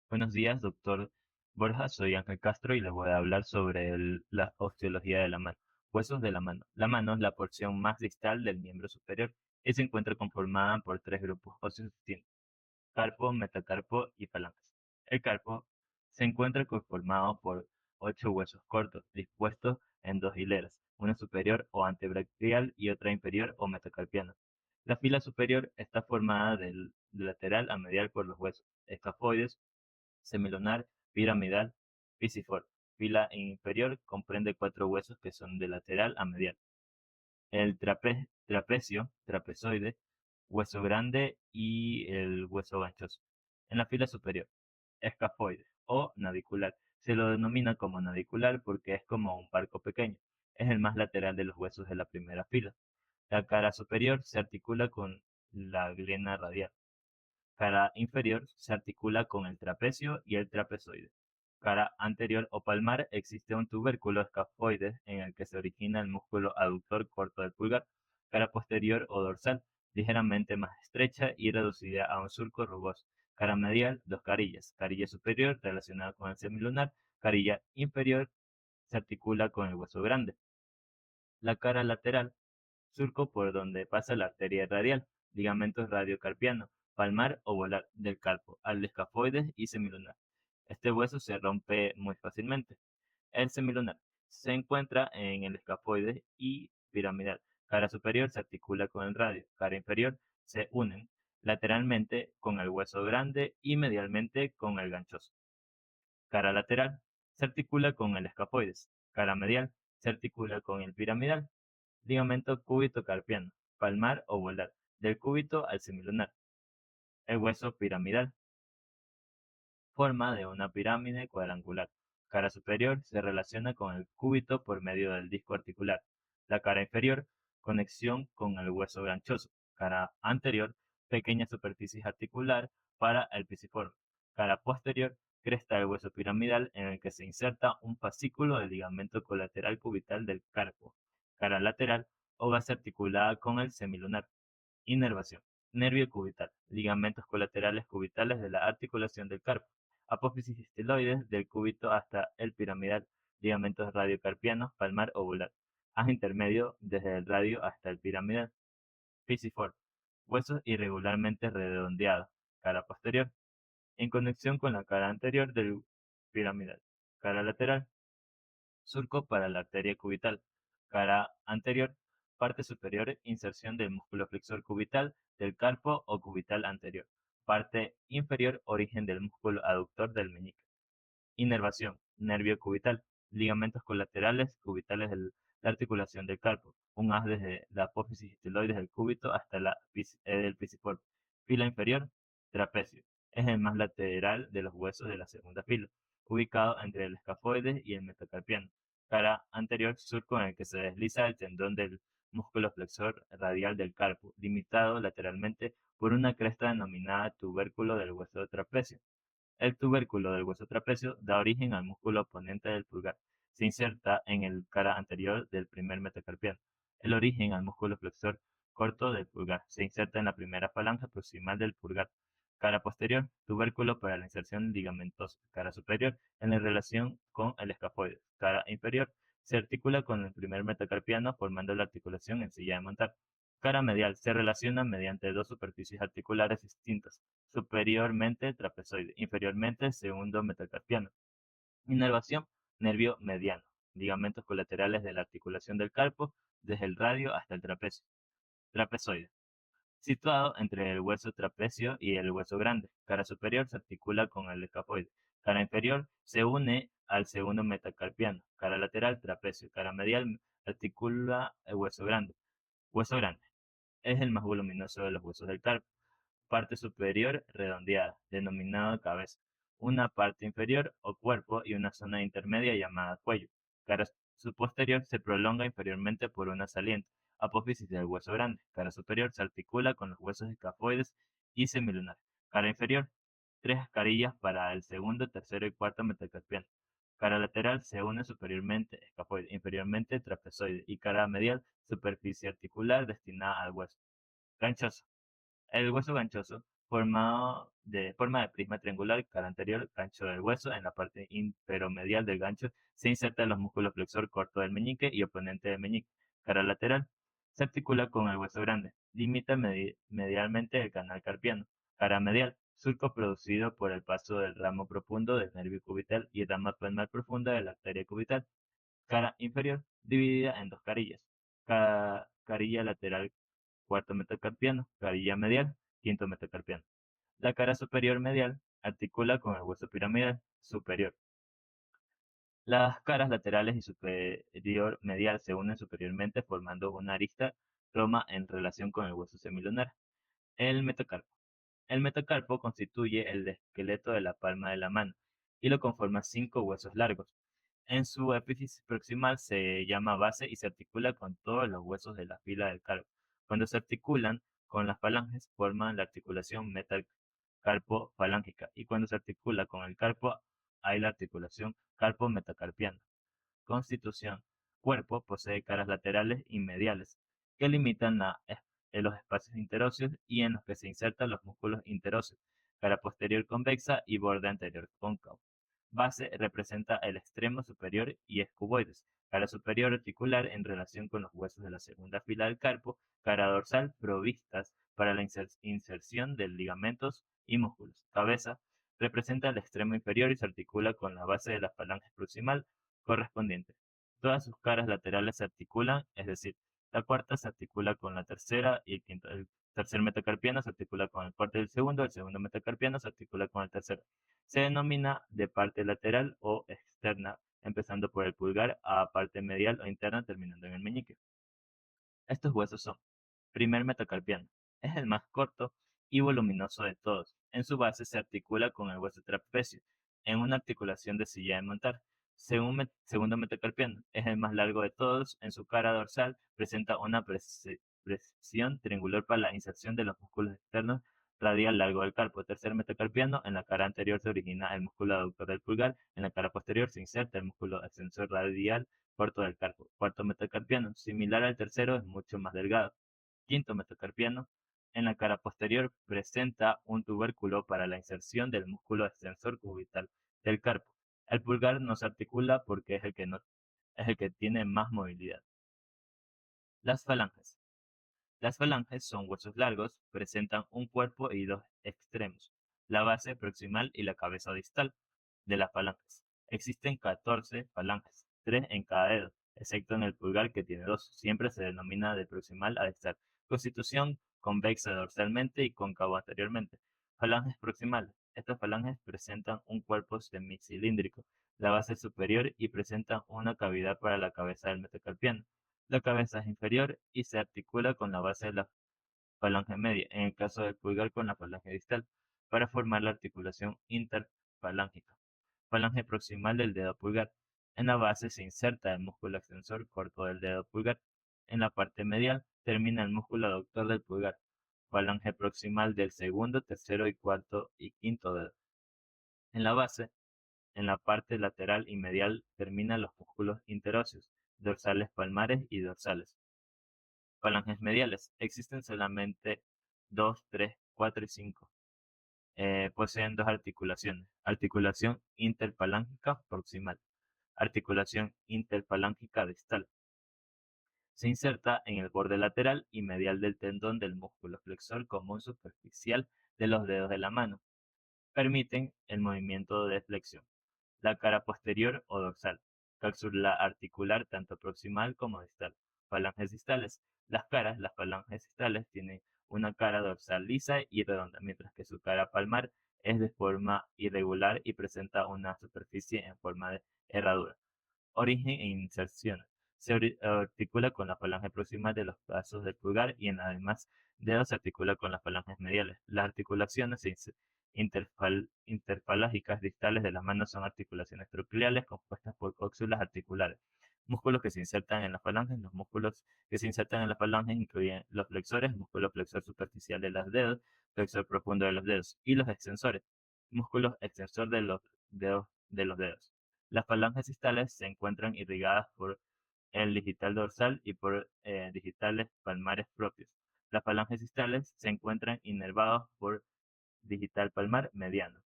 Buenos días, doctor Borja. Soy Ángel Castro y les voy a hablar sobre la osteología de la mano. Huesos de la mano. La mano es la porción más distal del miembro superior y se encuentra conformada por tres grupos óseos distintos: carpo, metacarpo y falanges. El carpo se encuentra conformado por 8 huesos cortos dispuestos en dos hileras, una superior o antebraquial y otra inferior o metacarpiana. La fila superior está formada del lateral a medial por los huesos escafoides, semilunar, piramidal, pisiforme. Fila inferior comprende 4 huesos que son de lateral a medial: el trapecio, trapezoide, hueso grande y el hueso ganchoso. En la fila superior, escafoide o navicular. Se lo denomina como navicular porque es como un barco pequeño. Es el más lateral de los huesos de la primera fila. La cara superior se articula con la glena radial. Cara inferior se articula con el trapecio y el trapezoide. Cara anterior o palmar existe un tubérculo escafoide en el que se origina el músculo aductor corto del pulgar. Cara posterior o dorsal, ligeramente más estrecha y reducida a un surco rugoso. Cara medial, dos carillas. Carilla superior relacionada con el semilunar. Carilla inferior se articula con el hueso grande. La cara lateral, surco por donde pasa la arteria radial, ligamentos radiocarpiano, palmar o volar, del carpo al escafoides y semilunar. Este hueso se rompe muy fácilmente. El semilunar se encuentra en el escafoides y piramidal. Cara superior se articula con el radio, cara inferior se unen lateralmente con el hueso grande y medialmente con el ganchoso. Cara lateral se articula con el escafoides. Cara medial se articula con el piramidal. Ligamento cúbito-carpiano, palmar o volar, del cúbito al semilunar. El hueso piramidal, forma de una pirámide cuadrangular. Cara superior se relaciona con el cúbito por medio del disco articular. La cara inferior, conexión con el hueso ganchoso. Cara anterior, pequeña superficie articular para el pisiforme. Cara posterior, cresta del hueso piramidal en el que se inserta un fascículo del ligamento colateral cubital del carpo. Cara lateral, o base articulada con el semilunar. Inervación. Nervio cubital. Ligamentos colaterales cubitales de la articulación del carpo. Apófisis esteloides del cúbito hasta el piramidal. Ligamentos radiocarpianos, palmar o volar. Haz intermedio desde el radio hasta el piramidal. Pisiforme. Huesos irregularmente redondeados. Cara posterior, en conexión con la cara anterior del piramidal. Cara lateral, surco para la arteria cubital. Cara anterior, parte superior, inserción del músculo flexor cubital del carpo o cubital anterior. Parte inferior, origen del músculo aductor del meñique. Inervación, nervio cubital, ligamentos colaterales cubitales de la articulación del carpo. Un haz desde la apófisis esteloides del cúbito hasta el pisiforme. Fila inferior, trapecio. Es el más lateral de los huesos de la segunda fila, ubicado entre el escafoides y el metacarpiano. Cara anterior, surco en el que se desliza el tendón del músculo flexor radial del carpo, limitado lateralmente por una cresta denominada tubérculo del hueso trapecio. El tubérculo del hueso trapecio da origen al músculo oponente del pulgar. Se inserta en el cara anterior del primer metacarpiano. El origen al músculo flexor corto del pulgar. Se inserta en la primera falange proximal del pulgar. Cara posterior, tubérculo para la inserción ligamentosa. Cara superior, en la relación con el escafoides. Cara inferior, se articula con el primer metacarpiano formando la articulación en silla de montar. Cara medial, se relaciona mediante dos superficies articulares distintas: superiormente trapezoide, inferiormente segundo metacarpiano. Inervación, nervio mediano. Ligamentos colaterales de la articulación del carpo, desde el radio hasta el trapecio. Trapezoide, situado entre el hueso trapecio y el hueso grande. Cara superior se articula con el escafoide. Cara inferior se une al segundo metacarpiano. Cara lateral, trapecio. Cara medial articula el hueso grande. Hueso grande. Es el más voluminoso de los huesos del carpo. Parte superior redondeada, denominada cabeza. Una parte inferior o cuerpo y una zona intermedia llamada cuello. Cara posterior se prolonga inferiormente por una saliente, apófisis del hueso grande. Cara superior se articula con los huesos escafoides y semilunar. Cara inferior, tres carillas para el segundo, tercero y cuarto metacarpiano. Cara lateral se une superiormente escafoide, inferiormente trapezoide y cara medial superficie articular destinada al hueso. Ganchoso. El hueso ganchoso formado de forma de prisma triangular, cara anterior, gancho del hueso. En la parte imperomedial del gancho se insertan los músculos flexor corto del meñique y oponente del meñique. Cara lateral se articula con el hueso grande. Limita medialmente el canal carpiano. Cara medial, surco producido por el paso del ramo profundo del nervio cubital y rama palmar profunda de la arteria cubital. Cara inferior, dividida en dos carillas. Carilla lateral, cuarto metacarpiano. Carilla medial, quinto metacarpiano. La cara superior medial articula con el hueso piramidal superior. Las caras laterales y superior medial se unen superiormente formando una arista roma en relación con el hueso semilunar. El metacarpo. El metacarpo constituye el esqueleto de la palma de la mano y lo conforman 5 huesos largos. En su epífisis proximal se llama base y se articula con todos los huesos de la fila del carpo. Cuando se articulan con las falanges, forman la articulación metacarpo-falángica, y cuando se articula con el carpo, hay la articulación carpo-metacarpiana. Constitución. Cuerpo posee caras laterales y mediales, que limitan los espacios interóseos y en los que se insertan los músculos interóseos. Cara posterior convexa y borde anterior cóncavo. Base representa el extremo superior y es cuboides. Cara superior articular en relación con los huesos de la segunda fila del carpo. Cara dorsal provistas para la inserción de ligamentos y músculos. Cabeza representa el extremo inferior y se articula con la base de la falange proximal correspondiente. Todas sus caras laterales se articulan, es decir, la cuarta se articula con la tercera y el quinto. El tercer metacarpiano se articula con el cuarto y el segundo metacarpiano se articula con el tercero. Se denomina de parte lateral o externa, empezando por el pulgar a parte medial o interna terminando en el meñique. Estos huesos son: primer metacarpiano. Es el más corto y voluminoso de todos. En su base se articula con el hueso trapecio, en una articulación de silla de montar. Segundo metacarpiano. Es el más largo de todos. En su cara dorsal presenta una presión triangular para la inserción de los músculos externos radial largo del carpo. Tercer metacarpiano. En la cara anterior se origina el músculo aductor del pulgar. En la cara posterior se inserta el músculo extensor radial corto del carpo. Cuarto metacarpiano. Similar al tercero, es mucho más delgado. Quinto metacarpiano. En la cara posterior presenta un tubérculo para la inserción del músculo extensor cubital del carpo. El pulgar no se articula porque es el que tiene más movilidad. Las falanges. Las falanges son huesos largos, presentan un cuerpo y dos extremos, la base proximal y la cabeza distal de las falanges. Existen 14 falanges, 3 en cada dedo, excepto en el pulgar que tiene 2. Siempre se denomina de proximal a distal. Constitución convexa dorsalmente y cóncavo anteriormente. Falanges proximales. Estas falanges presentan un cuerpo semicilíndrico, la base superior, y presentan una cavidad para la cabeza del metacarpiano. La cabeza es inferior y se articula con la base de la falange media, en el caso del pulgar con la falange distal, para formar la articulación interfalángica. Falange proximal del dedo pulgar. En la base se inserta el músculo extensor corto del dedo pulgar. En la parte medial termina el músculo aductor del pulgar. Falange proximal del segundo, tercero y cuarto y quinto dedo. En la base, en la parte lateral y medial terminan los músculos interóseos, dorsales palmares y dorsales. Falanges mediales. Existen solamente 2, 3, 4 y 5. Poseen dos articulaciones. Articulación interfalángica proximal. Articulación interfalángica distal. Se inserta en el borde lateral y medial del tendón del músculo flexor común superficial de los dedos de la mano. Permiten el movimiento de flexión. La cara posterior o dorsal. Cápsula articular tanto proximal como distal. Falanges distales. Las falanges distales, tienen una cara dorsal lisa y redonda, mientras que su cara palmar es de forma irregular y presenta una superficie en forma de herradura. Origen e inserción. Se articula con la falange proximal de los brazos del pulgar y en los demás dedos se articula con las falanges mediales. Las articulaciones interfalángicas distales de las manos son articulaciones troncleares compuestas por cópsulas articulares. Músculos que se insertan en las falanges. Los músculos que se insertan en las falanges incluyen los flexores, músculo flexor superficial de los dedos, flexor profundo de los dedos, y los extensores, músculos extensor de los dedos. Las falanges distales se encuentran irrigadas por el digital dorsal y por digitales palmares propios. Las falanges distales se encuentran inervados por digital palmar mediano.